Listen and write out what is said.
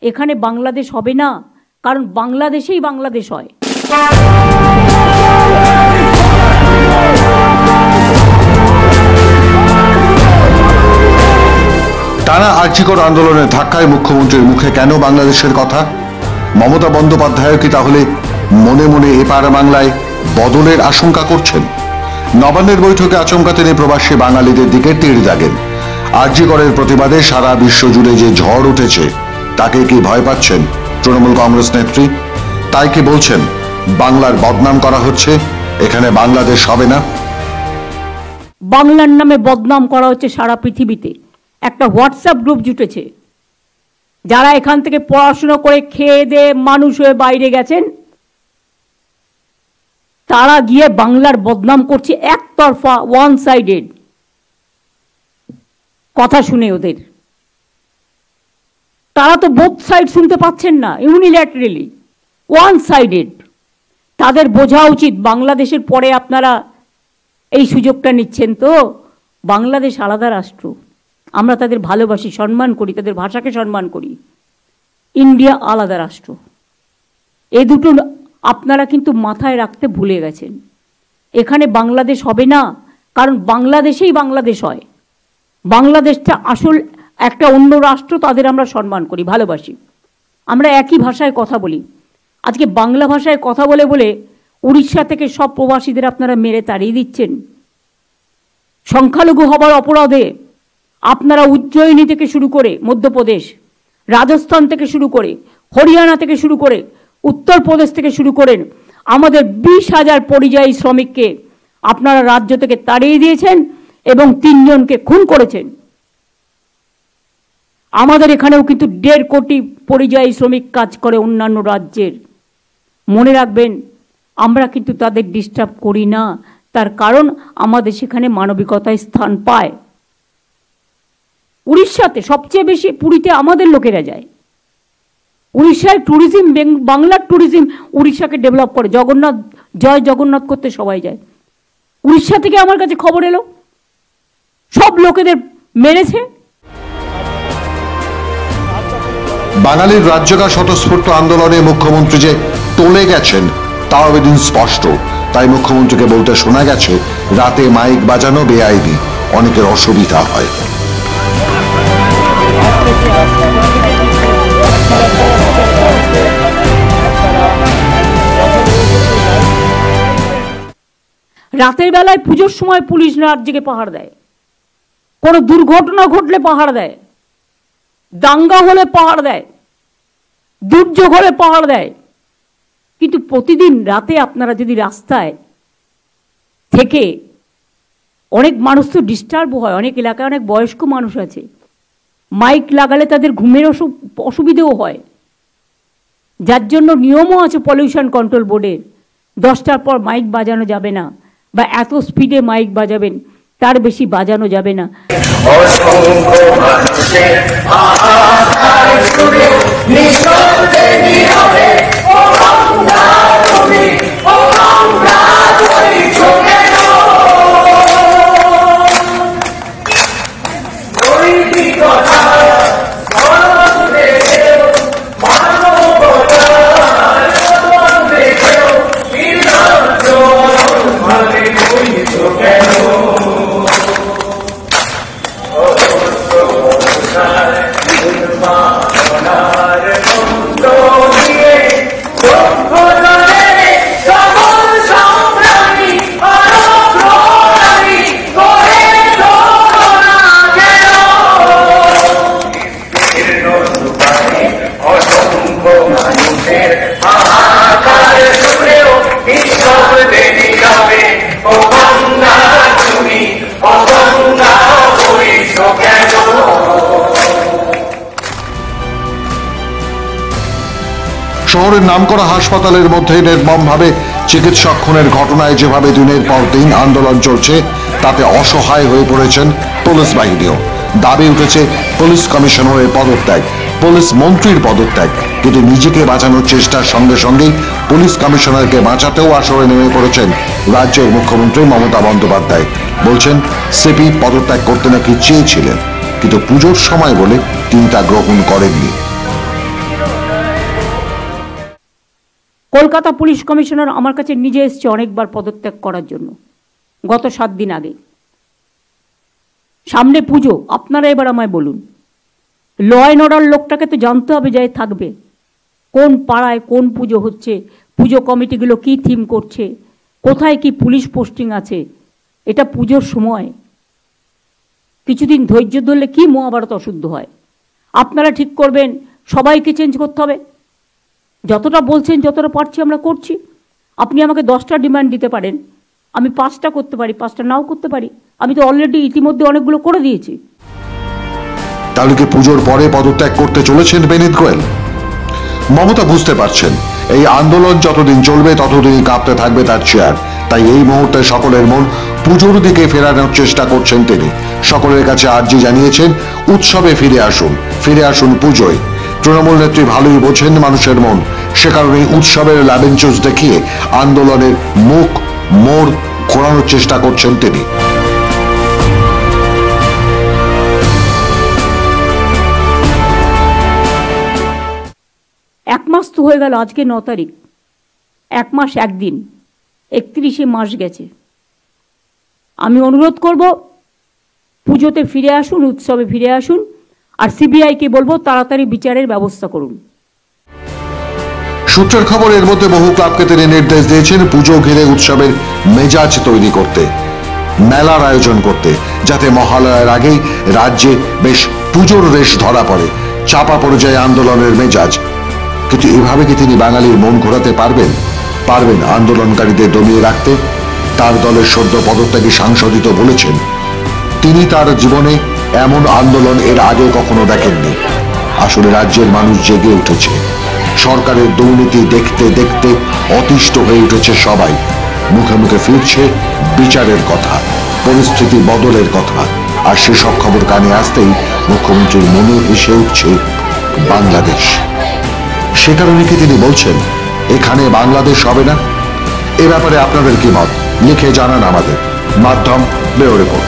এখানে বাংলাদেশ হবে না, কারণ বাংলাদেশেই বাংলাদেশ হয়। টানা আর্জিকর আন্দোলনের ধাক্কায় মুখ্যমন্ত্রীর মুখে কেন বাংলাদেশের কথা? মমতা বন্দ্যোপাধ্যায় কি তাহলে মনে মনে এপার বাংলায় বদলের আশঙ্কা করছেন? নবান্নের বৈঠকে আচমকা তিনি প্রবাসী বাঙালিদের দিকে তীর দাগেন। আর্জিকরের প্রতিবাদে সারা বিশ্ব জুড়ে যে ঝড় উঠেছে তাকে কি ভয় পাচ্ছেন তৃণমূল কংগ্রেস নেত্রী? তাই কি বলছেন বাংলার বদনাম করা হচ্ছে, এখানে বাংলাদেশ হবে না? বাংলার নামে বদনাম করা হচ্ছে সারা পৃথিবীতে। একটা হোয়াটসঅ্যাপ গ্রুপ জুটেছে, যারা এখান থেকে পড়াশোনা করে খেয়ে দিয়ে মানুষ হয়ে বাইরে গেছেন, তারা গিয়ে বাংলার বদনাম করছে একতরফা, ওয়ান সাইডেড কথা শুনে ওদের। তারা তো বোথ সাইড শুনতে পাচ্ছেন না, ইউনিল্যাটারালি ওয়ান সাইডেড। তাদের বোঝা উচিত বাংলাদেশের পরে আপনারা এই সুযোগটা নিচ্ছেন। তো বাংলাদেশ আলাদা রাষ্ট্র, আমরা তাদের ভালোবাসি, সম্মান করি, তাদের ভাষাকে সম্মান করি। ইন্ডিয়া আলাদা রাষ্ট্র। এই দুটো আপনারা কিন্তু মাথায় রাখতে ভুলে গেছেন। এখানে বাংলাদেশ হবে না, কারণ বাংলাদেশেই বাংলাদেশ হয়। বাংলাদেশটা আসল একটা অন্য রাষ্ট্র, তাদের আমরা সম্মান করি, ভালোবাসি। আমরা একই ভাষায় কথা বলি। আজকে বাংলা ভাষায় কথা বলে বলে উড়িষ্যা থেকে সব প্রবাসীদের আপনারা মেরে তাড়িয়ে দিচ্ছেন। সংখ্যালঘু হবার অপরাধে আপনারা উজ্জয়িনী থেকে শুরু করে মধ্যপ্রদেশ, রাজস্থান থেকে শুরু করে, হরিয়ানা থেকে শুরু করে, উত্তরপ্রদেশ থেকে শুরু করেন, আমাদের 20,000 পরিযায়ী শ্রমিককে আপনারা রাজ্য থেকে তাড়িয়ে দিয়েছেন এবং 3 জনকে খুন করেছেন। আমাদের এখানেও কিন্তু 1.5 কোটি পরিযায়ী শ্রমিক কাজ করে অন্যান্য রাজ্যের। মনে রাখবেন, আমরা কিন্তু তাদের ডিস্টার্ব করি না, তার কারণ আমাদের সেখানে মানবিকতায় স্থান পায়। উড়িষ্যাতে সবচেয়ে বেশি, পুরীতে আমাদের লোকেরা যায়। উড়িষ্যায় ট্যুরিজম, বাংলার ট্যুরিজম উড়িষ্যাকে ডেভেলপ করে। জগন্নাথ, জয় জগন্নাথ করতে সবাই যায়। উড়িষ্যা থেকে আমার কাছে খবর এলো সব লোকেদের মেরেছে। বাঙালির রাজ্যকা স্বতঃস্ফূর্ত আন্দোলনে মুখ্যমন্ত্রী যে টলে গেছেন তাও এদিন স্পষ্ট। তাই মুখ্যমন্ত্রীকে বলতে শোনা গেছে, রাতে মাইক বাজানো বেআইনি, অনেকের অসুবিধা হয়। রাতের বেলায় পুজোর সময় পুলিশ রাত জেগে পাহাড় দেয়, কোনো দুর্ঘটনা ঘটলে পাহাড় দেয়, দাঙ্গা হলে পাহাড় দেয়, দুর্যোগ হলে পাহাড় দেয়। কিন্তু প্রতিদিন রাতে আপনারা যদি রাস্তায় থেকে, অনেক মানুষ তো ডিস্টার্ব হয়, অনেক এলাকায় অনেক বয়স্ক মানুষ আছে, মাইক লাগালে তাদের ঘুমের অসুবিধেও হয়। যার জন্য নিয়মও আছে পলিউশন কন্ট্রোল বোর্ডের, 10টার পর মাইক বাজানো যাবে না, বা এত স্পিডে মাইক বাজাবেন তার বেশি বাজানো যাবে না। শহরের নামকরা হাসপাতালের মধ্যে নির্মমভাবে চিকিৎসক খুনের ঘটনায় যেভাবে দিনের পর দিন আন্দোলন চলছে, তাতে অসহায় হয়ে পড়েছেন পুলিশ বাহিনীও। দাবি উঠেছে পুলিশ কমিশনারের পদত্যাগ, পুলিশ মন্ত্রীর পদত্যাগ। কিন্তু নিজেকে বাঁচানোর চেষ্টার সঙ্গে সঙ্গেই পুলিশ কমিশনারকে বাঁচাতেও আসরে নেমে পড়েছেন রাজ্যের মুখ্যমন্ত্রী মমতা বন্দ্যোপাধ্যায়। বলছেন সিপি পদত্যাগ করতে নাকি চেয়েছিলেন, কিন্তু পুজোর সময় বলে তিনি তা গ্রহণ করেননি। কলকাতা পুলিশ কমিশনার আমার কাছে নিজে এসছে অনেকবার পদত্যাগ করার জন্য, গত 7 দিন আগে। সামনে পুজো, আপনারা এবার আমায় বলুন, ল অ্যান্ড অর্ডার লোকটাকে তো জানতে হবে যে থাকবে কোন পাড়ায় কোন পুজো হচ্ছে, পুজো কমিটিগুলো কি থিম করছে, কোথায় কি পুলিশ পোস্টিং আছে। এটা পুজোর সময়, কিছুদিন ধৈর্য ধরলে কি মহাভারত অশুদ্ধ হয়। আপনারা ঠিক করবেন সবাইকে চেঞ্জ করতে হবে, যতটা বলছেন যতটা পারছি আমরা করছি। আপনি আমাকে 10টা ডিমান্ড দিতে পারেন, আমি 5টা করতে পারি, 5টা নাও করতে পারি। আমি তো অলরেডি ইতিমধ্যে অনেকগুলো করে দিয়েছি। তাহলে কি পুজোর পরে পদত্যাগ করতে চলেছেন বিনীত গোয়েল? মমতা বুঝতে পারছেন এই আন্দোলন যতদিন চলবে ততদিনই কাঁপতে থাকবে তার চেয়ার। তাই এই মুহূর্তে সকলের মন পুজোর দিকে ফেরানোর চেষ্টা করছেন তিনি। সকলের কাছে আর্জি জানিয়েছেন উৎসবে ফিরে আসুন পুজোয়। তৃণমূল নেত্রী ভালোই বোঝেন মানুষের মন, সে কারণে উৎসবের ল্যাবেঞ্চোস দেখিয়ে আন্দোলনের মুখ মোড় ঘোরানোর চেষ্টা করছেন তিনি। এক মাস তো হয়ে গেল, আজকে 9 তারিখ, 1 মাস 1 দিন, 31শে মাস গেছে। আমি অনুরোধ করব পুজোতে ফিরে আসুন, উৎসবে ফিরে আসুন, আর সিবিআইকে বলবো তাড়াতাড়ি বিচারের ব্যবস্থা করুন। সূত্রের খবর, এর মধ্যে বহু ক্লাবকে তিনি নির্দেশ দিয়েছেন পুজো ঘিরে উৎসবের মেজাজ তৈরি করতে, মেলার আয়োজন করতে, যাতে মহালয়ার আগেই রাজ্যে বেশ পুজোর রেশ ধরা পড়ে, চাপা পড়ে যায় আন্দোলনের মেজাজ। কিন্তু এভাবে কি তিনি বাঙালির মন ঘোরাতে পারবেন আন্দোলনকারীদের দমিয়ে রাখতে? তার দলের সদ্য পদত্যাগী সাংসদই তো বলেছেন তিনি তার জীবনে এমন আন্দোলন এর আগে কখনো দেখেননি। আসলে রাজ্যের মানুষ জেগে উঠেছে, সরকারের দুর্নীতি দেখতে দেখতে অতিষ্ঠ হয়ে উঠেছে সবাই। মুখে মুখে ফিরছে বিচারের কথা, পরিস্থিতি বদলের কথা। আর সেসব খবর কানে আসতেই মুখ্যমন্ত্রীর মনে ভেসে উঠছে বাংলাদেশ। সে কারণে কি তিনি বলছেন এখানে বাংলাদেশ হবে না? এ ব্যাপারে আপনাদের কি মত লিখে জানান আমাদের। মাধ্যম ব্যুরো রিপোর্ট।